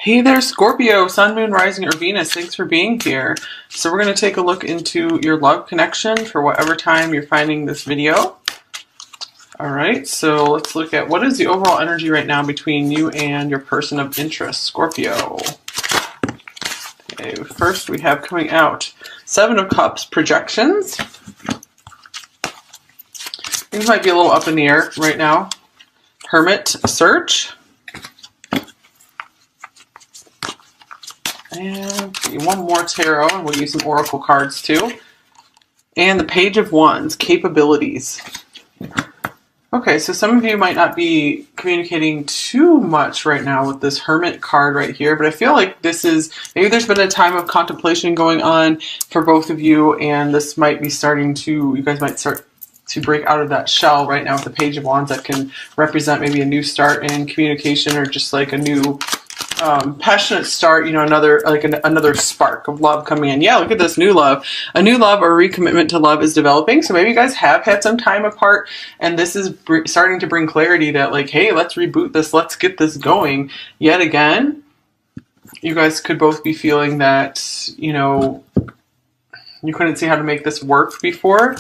Hey there, Scorpio, Sun, Moon, Rising, or Venus. Thanks for being here. So we're going to take a look into your love connection for whatever time you're finding this video. All right, so let's look at what is the overall energy right now between you and your person of interest, Scorpio. Okay, first we have coming out Seven of Cups, projections. Things might be a little up in the air right now. Hermit, search. And one more tarot, and we'll use some oracle cards too. And the Page of Wands, capabilities. Okay, so some of you might not be communicating too much right now with this Hermit card right here, but I feel like this is, maybe there's been a time of contemplation going on for both of you, and this might be starting to, you guys might start to break out of that shell right now with the Page of Wands that can represent maybe a new start in communication or just like a new passionate start, you know, another spark of love coming in. Yeah, look at this, new love. A new love or recommitment to love is developing. So maybe you guys have had some time apart, and this is starting to bring clarity that like, hey, let's reboot this. Let's get this going yet again. You guys could both be feeling that, you know, you couldn't see how to make this work before,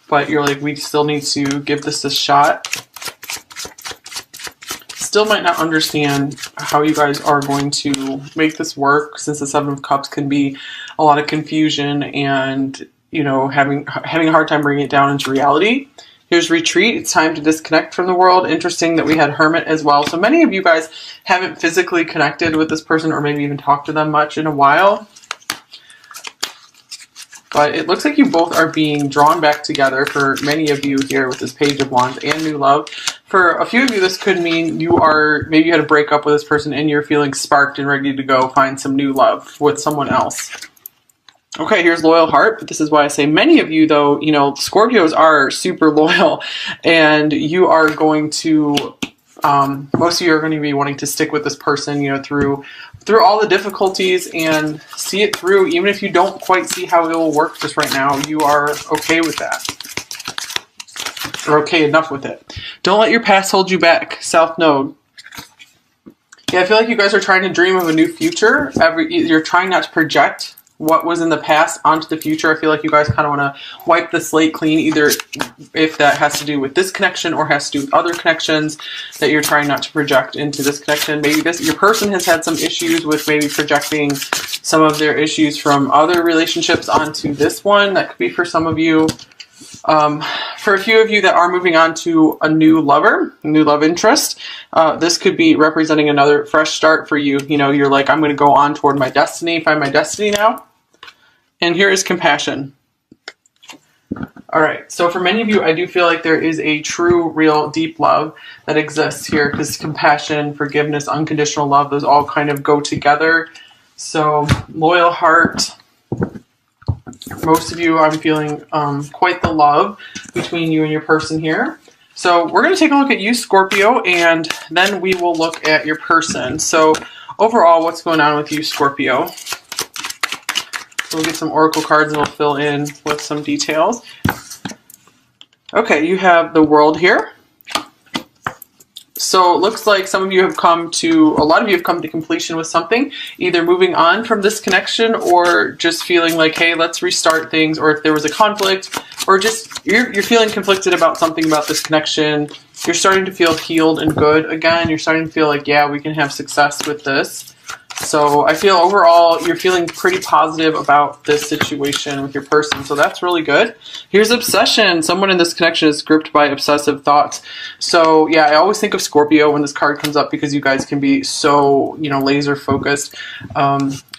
but you're like, we still need to give this a shot. Still might not understand how you guys are going to make this work, since the Seven of Cups can be a lot of confusion and, you know, having a hard time bringing it down into reality. Here's retreat. It's time to disconnect from the world. Interesting that we had Hermit as well. So many of you guys haven't physically connected with this person or maybe even talked to them much in a while. But it looks like you both are being drawn back together for many of you here with this Page of Wands and new love. For a few of you, this could mean maybe you had a breakup with this person and you're feeling sparked and ready to go find some new love with someone else. Okay, here's loyal heart, but this is why I say many of you, though, you know, Scorpios are super loyal, and you are going to, most of you are going to be wanting to stick with this person, you know, through all the difficulties and see it through, even if you don't quite see how it will work just right now. You are okay with that. Or okay enough with it. Don't let your past hold you back. South Node. Yeah, I feel like you guys are trying to dream of a new future. You're trying not to project what was in the past onto the future. I feel like you guys kind of want to wipe the slate clean, either if that has to do with this connection or has to do with other connections that you're trying not to project into this connection. Maybe your person has had some issues with maybe projecting some of their issues from other relationships onto this one. That could be for some of you. For a few of you that are moving on to a new lover, a new love interest, this could be representing another fresh start for you. You know, you're like, I'm going to go on toward my destiny, find my destiny now. And here is compassion. All right, so for many of you, I do feel like there is a true, real, deep love that exists here, because compassion, forgiveness, unconditional love, those all kind of go together. So loyal heart. Most of you, I'm feeling quite the love between you and your person here. So we're going to take a look at you, Scorpio, and then we will look at your person. So overall, what's going on with you, Scorpio? We'll get some oracle cards and we'll fill in with some details. Okay, you have the World here. So it looks like a lot of you have come to completion with something, either moving on from this connection or just feeling like, hey, let's restart things, or if there was a conflict, or just you're feeling conflicted about something about this connection. You're starting to feel healed and good again. You're starting to feel like, yeah, we can have success with this. So I feel overall you're feeling pretty positive about this situation with your person. So that's really good. Here's obsession. Someone in this connection is gripped by obsessive thoughts. So yeah, I always think of Scorpio when this card comes up, because you guys can be so, you know, laser focused.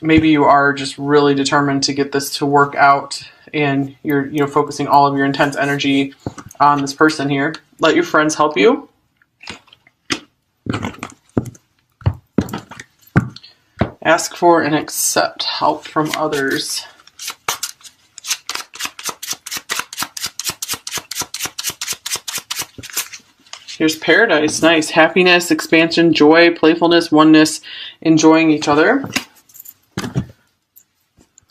Maybe you are just really determined to get this to work out, and you're, you know, focusing all of your intense energy on this person here. Let your friends help you. Ask for and accept help from others. Here's paradise. Nice. Happiness, expansion, joy, playfulness, oneness, enjoying each other.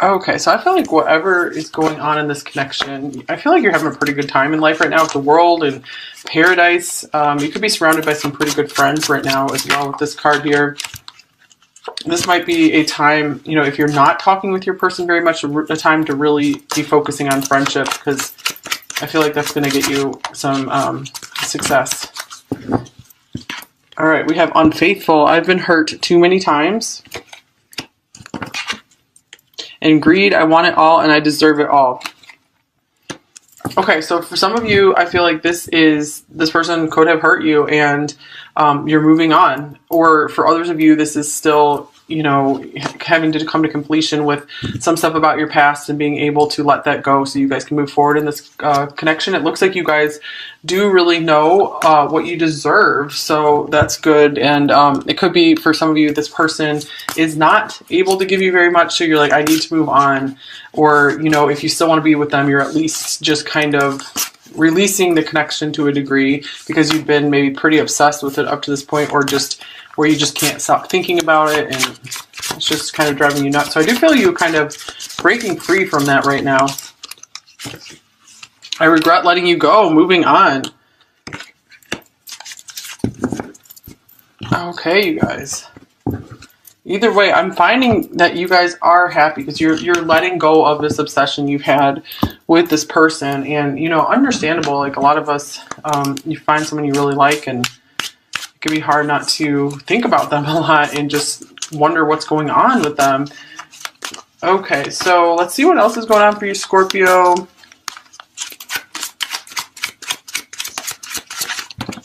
Okay, so I feel like whatever is going on in this connection, I feel like you're having a pretty good time in life right now with the World and paradise. You could be surrounded by some pretty good friends right now as well with this card here. this might be a time, you know, if you're not talking with your person very much, a time to really be focusing on friendship, because I feel like that's going to get you some success. All right, we have unfaithful. I've been hurt too many times. And greed, I want it all and I deserve it all. Okay, so for some of you, I feel like this person could have hurt you and you're moving on. Or for others of you, this is still, you know, having to come to completion with some stuff about your past and being able to let that go so you guys can move forward in this connection. It looks like you guys do really know what you deserve, so that's good. And it could be for some of you, this person is not able to give you very much, so you're like, I need to move on. Or, you know, if you still want to be with them, you're at least just kind of releasing the connection to a degree because you've been maybe pretty obsessed with it up to this point, or just where you just can't stop thinking about it and it's just kind of driving you nuts. So I do feel you kind of breaking free from that right now. I regret letting you go, moving on. Okay, you guys. Either way, I'm finding that you guys are happy because you're letting go of this obsession you've had with this person. And, you know, understandable, like a lot of us, you find someone you really like and it can be hard not to think about them a lot and just wonder what's going on with them. Okay, so let's see what else is going on for you, Scorpio.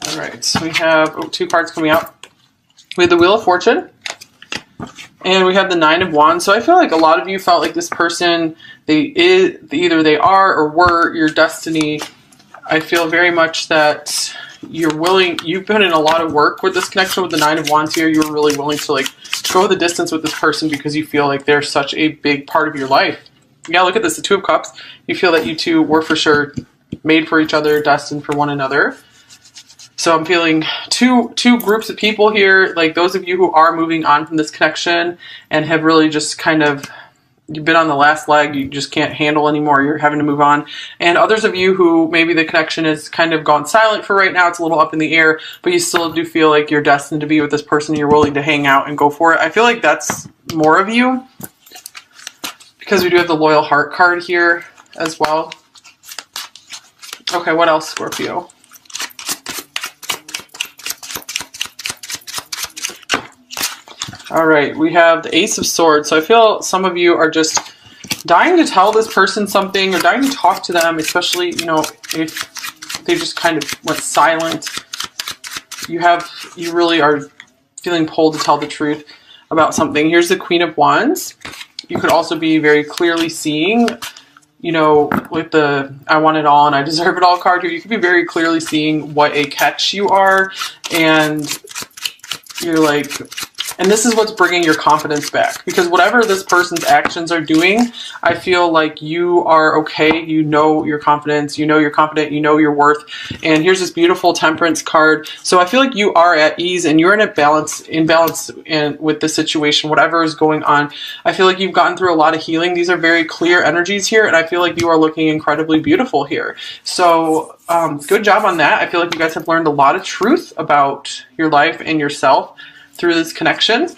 All right, so we have two cards coming out. We have the Wheel of Fortune. And we have the Nine of Wands. So I feel like a lot of you felt like this person, either they are or were your destiny. I feel very much that you've put in a lot of work with this connection with the Nine of Wands here. You're really willing to like go the distance with this person because you feel like they're such a big part of your life. Yeah, look at this, the Two of Cups. You feel that you two were for sure made for each other, destined for one another. So I'm feeling two groups of people here, like those of you who are moving on from this connection and have really just kind of, you've been on the last leg, you just can't handle anymore, you're having to move on. And others of you who maybe the connection has kind of gone silent for right now, it's a little up in the air, but you still do feel like you're destined to be with this person, you're willing to hang out and go for it. I feel like that's more of you because we do have the Loyal Heart card here as well. Okay, what else, Scorpio? All right, we have the Ace of Swords. So I feel some of you are just dying to tell this person something or dying to talk to them, especially, you know, if they just kind of went silent. You really are feeling pulled to tell the truth about something. Here's the Queen of Wands. You could also be very clearly seeing, you know, with the I want it all and I deserve it all card here, you could be very clearly seeing what a catch you are, and you're like, and this is what's bringing your confidence back. Because whatever this person's actions are doing, I feel like you are okay. You know your confidence. You know you're confident. You know your worth. And here's this beautiful Temperance card. So I feel like you are at ease and you're in balance with the situation, whatever is going on. I feel like you've gotten through a lot of healing. These are very clear energies here. And I feel like you are looking incredibly beautiful here. So good job on that. I feel like you guys have learned a lot of truth about your life and yourself through this connection.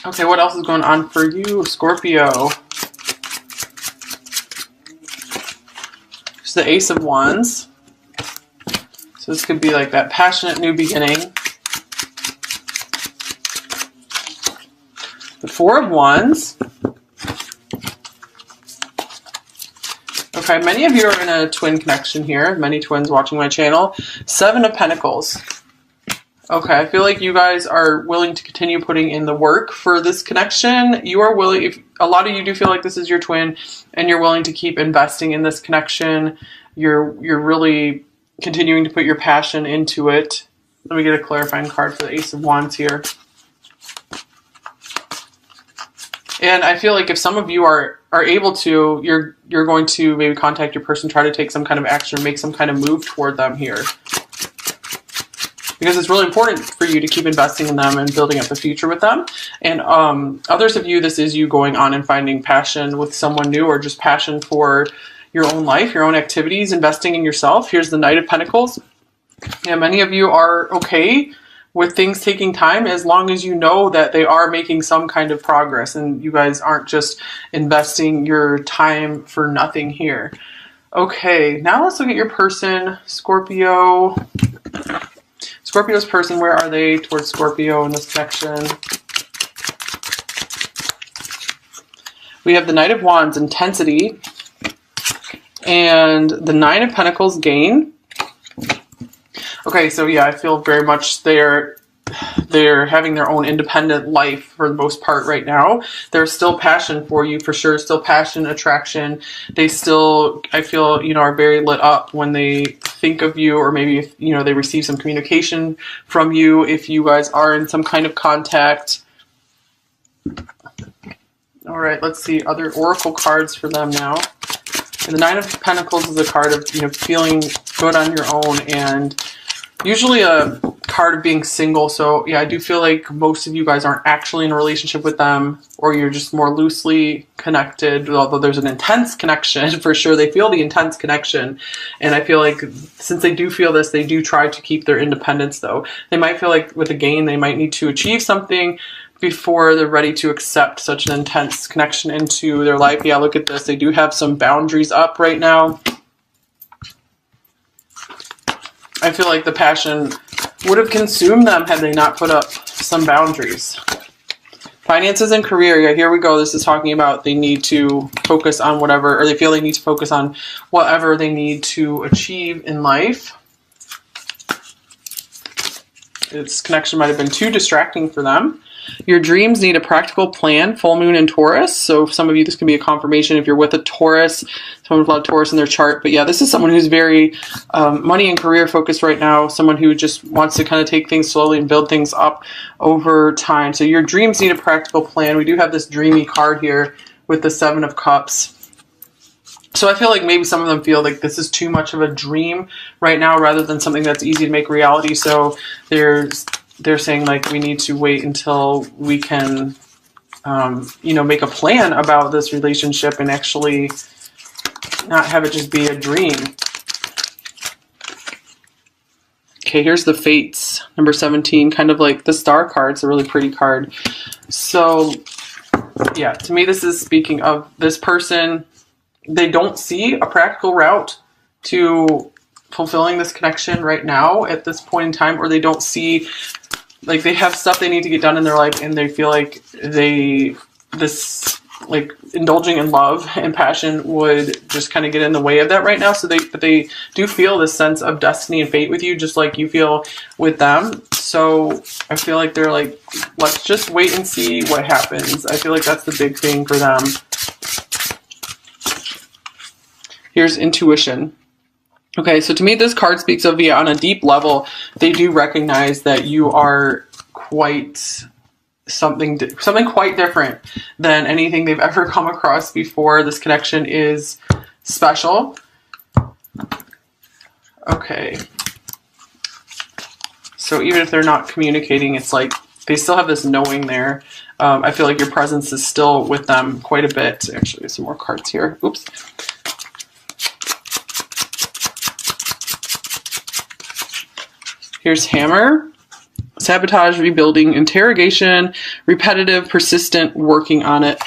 Okay, what else is going on for you, Scorpio? It's the Ace of Wands. So this could be like that passionate new beginning. The Four of Wands. Okay, many of you are in a twin connection here. Many twins watching my channel. Seven of Pentacles. Okay, I feel like you guys are willing to continue putting in the work for this connection. You are willing, if a lot of you do feel like this is your twin and you're willing to keep investing in this connection, you're really continuing to put your passion into it. Let me get a clarifying card for the Ace of Wands here. And I feel like if some of you are able to, you're going to maybe contact your person, try to take some kind of action or make some kind of move toward them here. Because it's really important for you to keep investing in them and building up the future with them. And others of you, this is you going on and finding passion with someone new or just passion for your own life, your own activities, investing in yourself. Here's the Knight of Pentacles. Yeah, many of you are okay with things taking time, as long as you know that they are making some kind of progress and you guys aren't just investing your time for nothing here. Okay, now let's look at your person, Scorpio. Scorpio's person, where are they towards Scorpio in this connection? We have the Knight of Wands, intensity, and the Nine of Pentacles, gain. Okay, so yeah, I feel very much they're having their own independent life for the most part right now. There's still passion for you, for sure. Still passion, attraction. They still, I feel, you know, are very lit up when they think of you, or maybe if, you know, they receive some communication from you, if you guys are in some kind of contact. All right, let's see other oracle cards for them now. And the Nine of Pentacles is a card of, you know, feeling good on your own, and usually a card of being single. So yeah, I do feel like most of you guys aren't actually in a relationship with them, or you're just more loosely connected, although there's an intense connection for sure. They feel the intense connection, and I feel like since they do feel this, they do try to keep their independence, though. They might feel like with a gain, they might need to achieve something before they're ready to accept such an intense connection into their life. Yeah, look at this. They do have some boundaries up right now. I feel like the passion would have consumed them had they not put up some boundaries. Finances and career. Yeah, here we go. This is talking about they need to focus on whatever, or they feel they need to focus on whatever they need to achieve in life. This connection might have been too distracting for them. Your dreams need a practical plan, full moon in Taurus. So for some of you, this can be a confirmation if you're with a Taurus, someone with a lot of Taurus in their chart. But yeah, this is someone who's very money and career focused right now. Someone who just wants to kind of take things slowly and build things up over time. So your dreams need a practical plan. We do have this dreamy card here with the Seven of Cups. So I feel like maybe some of them feel like this is too much of a dream right now rather than something that's easy to make reality. So they're saying like we need to wait until we can, you know, make a plan about this relationship and actually not have it just be a dream. Okay, here's the Fates, number 17, kind of like the Star card. It's a really pretty card. So yeah, to me, this is speaking of this person. They don't see a practical route to fulfilling this connection right now at this point in time, or they don't see, like, they have stuff they need to get done in their life, and they feel like like indulging in love and passion would just kind of get in the way of that right now. So they do feel this sense of destiny and fate with you, just like you feel with them. So I feel like they're like, let's just wait and see what happens. I feel like that's the big thing for them. Here's intuition. Okay, so to me, this card speaks of, yeah, on a deep level, they do recognize that you are quite something quite different than anything they've ever come across before. This connection is special. Okay. So even if they're not communicating, it's like they still have this knowing there. I feel like your presence is still with them quite a bit. Actually, some more cards here. Oops. Here's hammer, sabotage, rebuilding, interrogation, repetitive, persistent, working on it.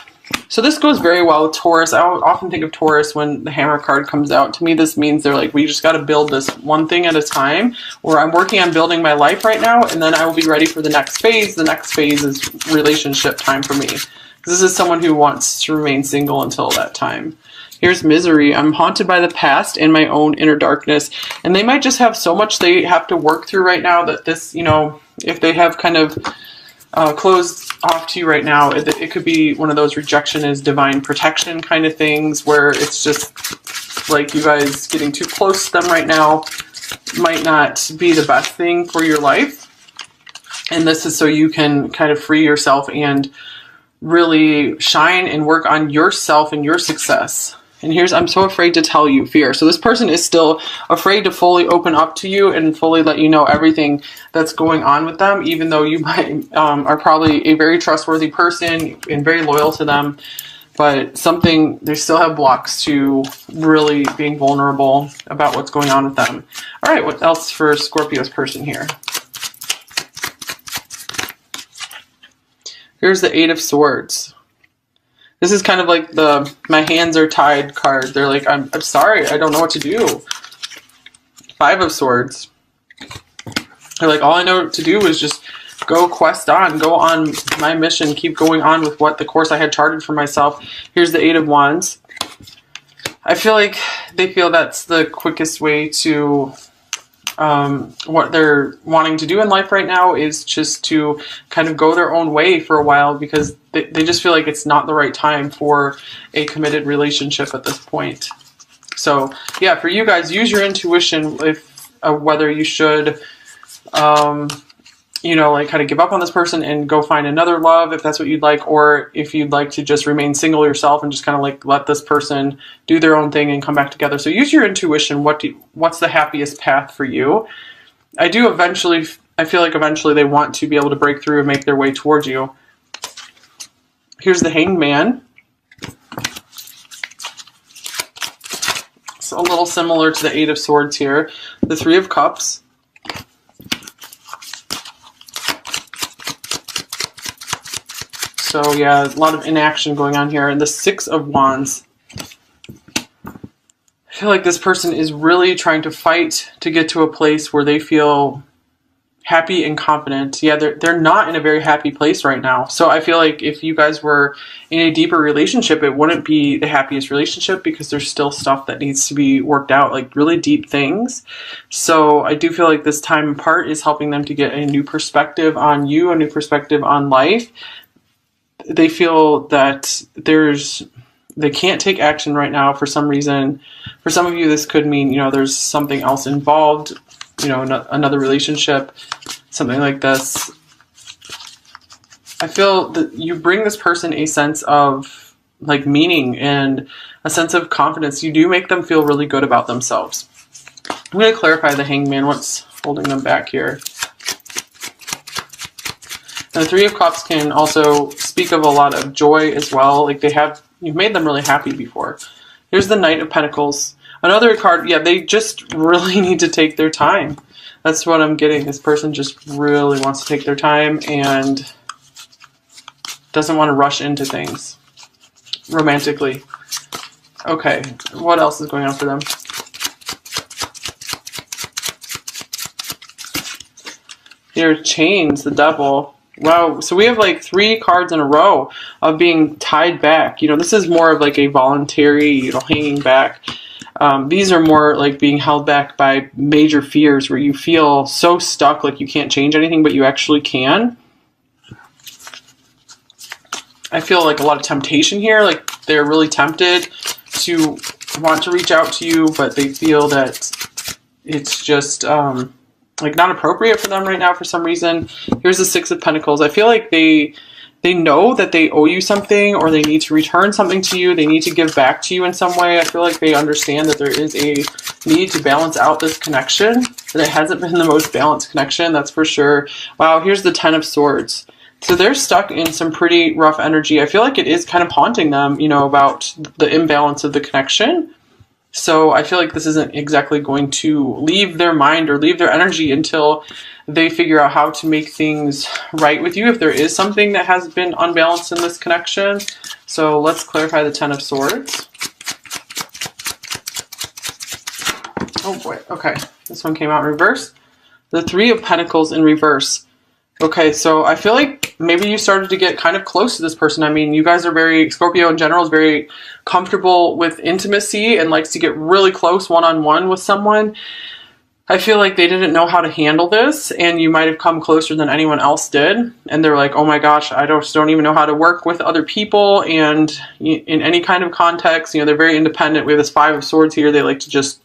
So this goes very well with Taurus. I often think of Taurus when the hammer card comes out. To me, this means they're like, we just got to build this one thing at a time, or I'm working on building my life right now, and then I will be ready for the next phase. The next phase is relationship time for me. This is someone who wants to remain single until that time. Here's misery. I'm haunted by the past and my own inner darkness. And they might just have so much they have to work through right now that this, you know, if they have kind of closed off to you right now, it could be one of those rejection is divine protection kind of things, where it's just like you guys getting too close to them right now might not be the best thing for your life. And this is so you can kind of free yourself and really shine and work on yourself and your success. And here's, I'm so afraid to tell you, fear. So this person is still afraid to fully open up to you and fully let you know everything that's going on with them, even though you might are probably a very trustworthy person and very loyal to them. But something, they still have blocks to really being vulnerable about what's going on with them. All right, what else for Scorpio's person here? Here's the Eight of Swords. This is kind of like the my hands are tied card. They're like, I'm sorry, I don't know what to do. Five of Swords. They're like, all I know to do is just go quest on, go on my mission, keep going on with what the course I had charted for myself. Here's the Eight of Wands. I feel like they feel that's the quickest way to what they're wanting to do in life right now is just to kind of go their own way for a while, because they just feel like it's not the right time for a committed relationship at this point. So yeah, for you guys, use your intuition if whether you should you know, like kind of give up on this person and go find another love if that's what you'd like, or if you'd like to just remain single yourself and just kind of like let this person do their own thing and come back together. So use your intuition. What's the happiest path for you? I feel like eventually they want to be able to break through and make their way towards you. Here's the Hanged Man. It's a little similar to the Eight of Swords here. The Three of Cups. So yeah, a lot of inaction going on here. And the Six of Wands. I feel like this person is really trying to fight to get to a place where they feel happy and confident. Yeah, they're not in a very happy place right now. So I feel like if you guys were in a deeper relationship, it wouldn't be the happiest relationship because there's still stuff that needs to be worked out, like really deep things. So I do feel like this time apart is helping them to get a new perspective on you, a new perspective on life. They feel that they can't take action right now for some reason. For some of you, this could mean, you know, there's something else involved, you know, another relationship, something like this. I feel that you bring this person a sense of like meaning and a sense of confidence. You do make them feel really good about themselves. I'm going to clarify the Hanged Man. What's holding them back here? And the Three of Cups can also speak of a lot of joy as well. Like you've made them really happy before. Here's the Knight of Pentacles. Another card, yeah, they just really need to take their time. That's what I'm getting. This person just really wants to take their time and doesn't want to rush into things romantically. Okay, what else is going on for them? Here, Chains, the Devil. Wow, so we have like 3 cards in a row of being tied back. You know, this is more of like a voluntary, you know, hanging back. These are more like being held back by major fears where you feel so stuck like you can't change anything, but you actually can. I feel like a lot of temptation here, like they're really tempted to want to reach out to you, but they feel that it's just like not appropriate for them right now for some reason. Here's the Six of Pentacles. I feel like they know that they owe you something, or they need to return something to you. They need to give back to you in some way. I feel like they understand that there is a need to balance out this connection, and it hasn't been the most balanced connection, that's for sure. Wow, here's the Ten of Swords. So they're stuck in some pretty rough energy. I feel like it is kind of haunting them, you know, about the imbalance of the connection. So I feel like this isn't exactly going to leave their mind or leave their energy until they figure out how to make things right with you if there is something that has been unbalanced in this connection. So let's clarify the Ten of Swords. Oh boy, okay. This one came out in reverse. The Three of Pentacles in reverse. Okay, so I feel like maybe you started to get kind of close to this person. I mean, you guys are Scorpio in general is very comfortable with intimacy and likes to get really close one-on-one with someone. I feel like they didn't know how to handle this, and you might have come closer than anyone else did. And they're like, oh my gosh, I don't even know how to work with other people. And in any kind of context, you know, they're very independent. We have this Five of Swords here. They like to just,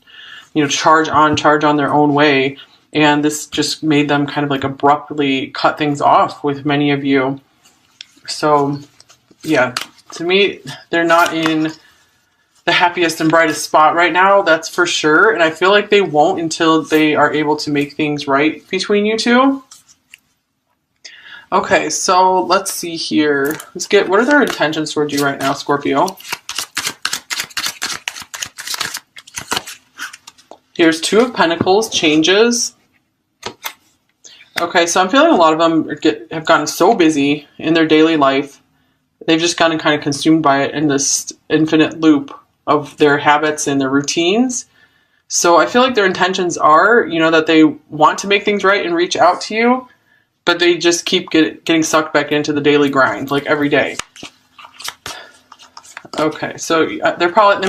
you know, charge on their own way. And this just made them kind of like abruptly cut things off with many of you. So yeah, to me, they're not in the happiest and brightest spot right now, that's for sure. And I feel like they won't until they are able to make things right between you two. Okay, so let's see here. What are their intentions towards you right now, Scorpio? Here's Two of Pentacles, changes. Okay, so I'm feeling a lot of them have gotten so busy in their daily life. They've just gotten kind of consumed by it in this infinite loop of their habits and their routines. So I feel like their intentions are, that they want to make things right and reach out to you, but they just keep getting sucked back into the daily grind, like every day. Okay, so they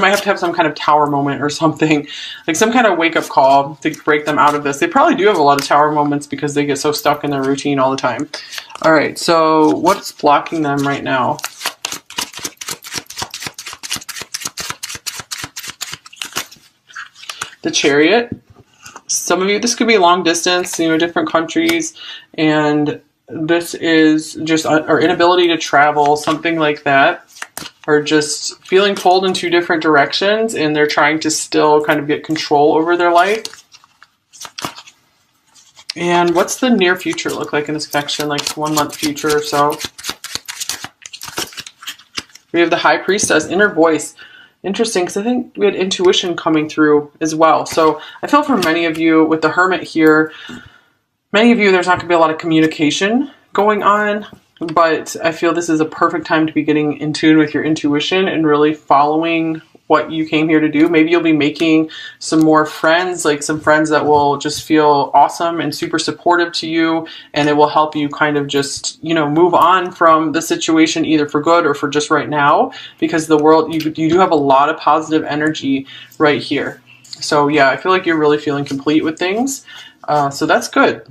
might have to have some kind of tower moment or something, like some kind of wake-up call to break them out of this. They probably do have a lot of tower moments because they get so stuck in their routine all the time. All right, so what's blocking them right now? The Chariot. Some of you, this could be long distance, different countries, and this is just our inability to travel, something like that, or just feeling pulled in two different directions, and they're trying to still kind of get control over their life. And what's the near future look like in this connection, like 1 month future or so? We have the High Priestess, inner voice. Interesting, because I think we had intuition coming through as well. So I feel for many of you with the Hermit here, many of you, there's not going to be a lot of communication going on, but I feel this is a perfect time to be getting in tune with your intuition and really following what you came here to do. Maybe you'll be making some more friends, like some friends that will just feel awesome and super supportive to you, and it will help you kind of just, move on from the situation, either for good or for just right now, because the world, you do have a lot of positive energy right here. So yeah, I feel like you're really feeling complete with things. So that's good.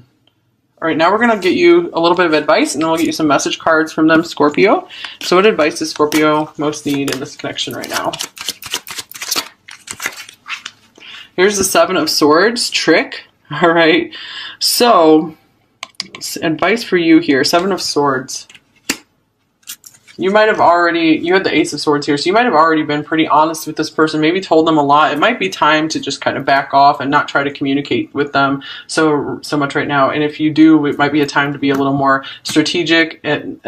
All right, now we're going to get you a little bit of advice, and then we'll get you some message cards from them, Scorpio. So what advice does Scorpio most need in this connection right now? Here's the Seven of Swords, trick. All right, so advice for you here, Seven of Swords. You might have already, you had the Ace of Swords here, so you might have already been pretty honest with this person, maybe told them a lot. It might be time to just kind of back off and not try to communicate with them so much right now. And if you do, it might be a time to be a little more strategic. And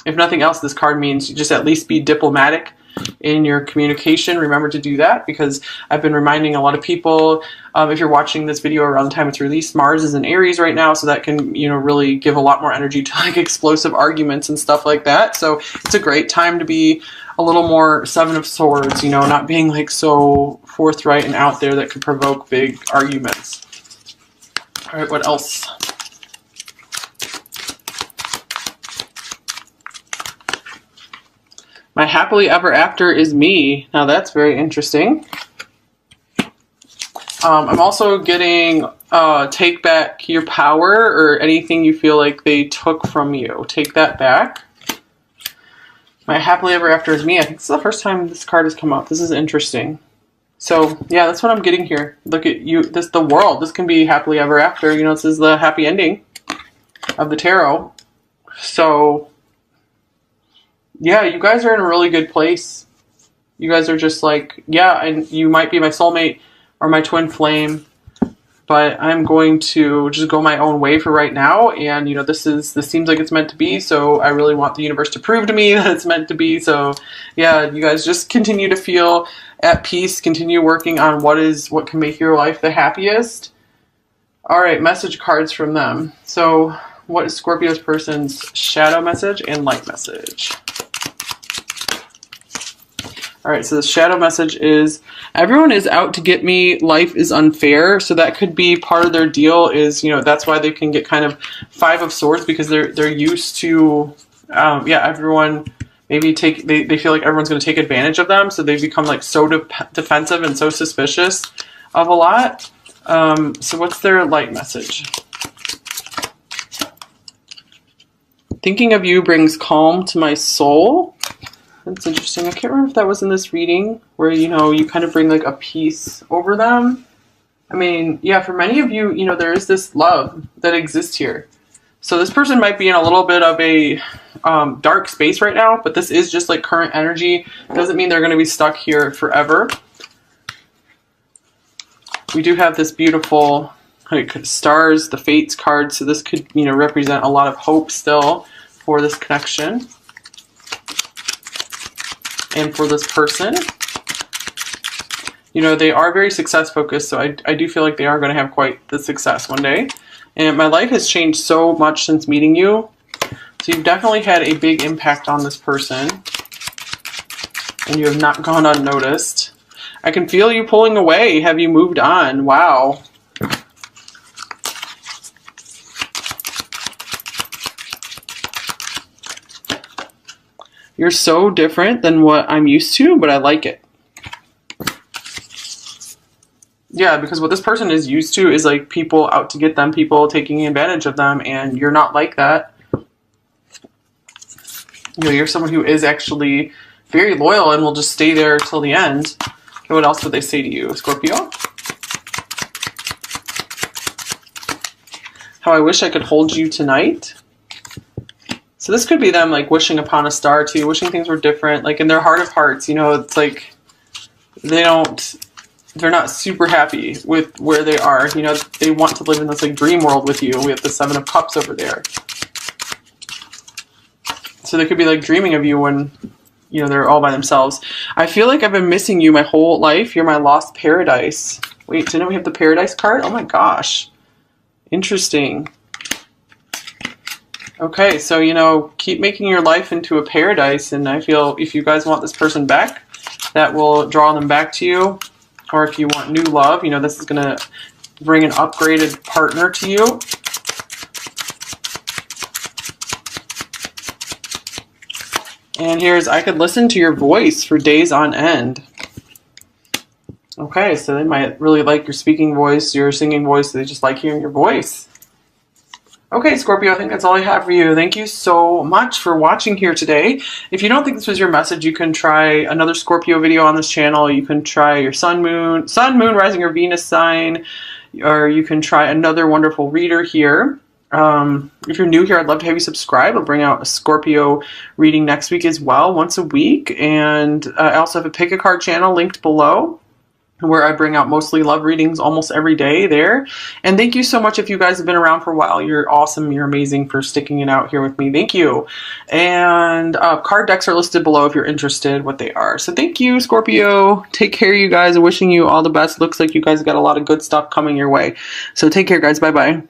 if nothing else, this card means you just at least be diplomatic in your communication. Remember to do that, because I've been reminding a lot of people, if you're watching this video around the time it's released, Mars is in Aries right now, so that can, really give a lot more energy to like explosive arguments and stuff like that. So it's a great time to be a little more Seven of Swords, not being like so forthright and out there that could provoke big arguments. All right, what else? My happily ever after is me. Now that's very interesting. I'm also getting take back your power, or anything you feel like they took from you. Take that back. My happily ever after is me. I think this is the first time this card has come up. This is interesting. So yeah, that's what I'm getting here. Look at you. This the world. This can be happily ever after. This is the happy ending of the tarot. So yeah, you guys are in a really good place. You guys are just like, yeah, and you might be my soulmate or my twin flame, but I'm going to just go my own way for right now. And, this seems like it's meant to be. So I really want the universe to prove to me that it's meant to be. So yeah, you guys just continue to feel at peace, continue working on what can make your life the happiest. All right, message cards from them. So what is Scorpio's person's shadow message and light message? All right, so the shadow message is, everyone is out to get me, life is unfair. So that could be part of their deal is, that's why they can get kind of Five of Swords, because they're used to, everyone maybe they feel like everyone's going to take advantage of them. So they become like so defensive and so suspicious of a lot. So what's their light message? Thinking of you brings calm to my soul. That's interesting. I can't remember if that was in this reading where, you kind of bring like a peace over them. I mean, yeah, for many of you, there is this love that exists here. So this person might be in a little bit of a dark space right now, but this is just like current energy. It doesn't mean they're going to be stuck here forever. We do have this beautiful like stars, the fates card. So this could, represent a lot of hope still for this connection. And for this person, they are very success focused. So I do feel like they are going to have quite the success one day. And my life has changed so much since meeting you. So you've definitely had a big impact on this person. And you have not gone unnoticed. I can feel you pulling away. Have you moved on? Wow. You're so different than what I'm used to, but I like it. Yeah, because what this person is used to is like people out to get them, people taking advantage of them, and you're not like that. You know, you're someone who is actually very loyal and will just stay there till the end. Okay, what else would they say to you, Scorpio? How I wish I could hold you tonight. So this could be them like wishing upon a star too, wishing things were different. Like in their heart of hearts, you know, it's like they're not super happy with where they are. You know, they want to live in this like dream world with you. We have the 7 of Cups over there. So they could be like dreaming of you when, you know, they're all by themselves. I feel like I've been missing you my whole life. You're my lost paradise. Wait, didn't we have the paradise card? Oh my gosh. Interesting. Okay, so, you know, keep making your life into a paradise, and I feel if you guys want this person back, that will draw them back to you. Or if you want new love, you know, this is going to bring an upgraded partner to you. And here's, I could listen to your voice for days on end. Okay, so they might really like your speaking voice, your singing voice. They just like hearing your voice. Okay, Scorpio, I think that's all I have for you. Thank you so much for watching here today. If you don't think this was your message, you can try another Scorpio video on this channel. You can try your sun, moon, rising, or Venus sign, or you can try another wonderful reader here. If you're new here, I'd love to have you subscribe. I'll bring out a Scorpio reading next week as well, once a week. And I also have a pick a card channel linked below, where I bring out mostly love readings almost every day there. And thank you so much if you guys have been around for a while. You're awesome. You're amazing for sticking it out here with me. Thank you. And card decks are listed below if you're interested what they are. So thank you, Scorpio. Take care, you guys. Wishing you all the best. Looks like you guys got a lot of good stuff coming your way. So take care, guys. Bye-bye.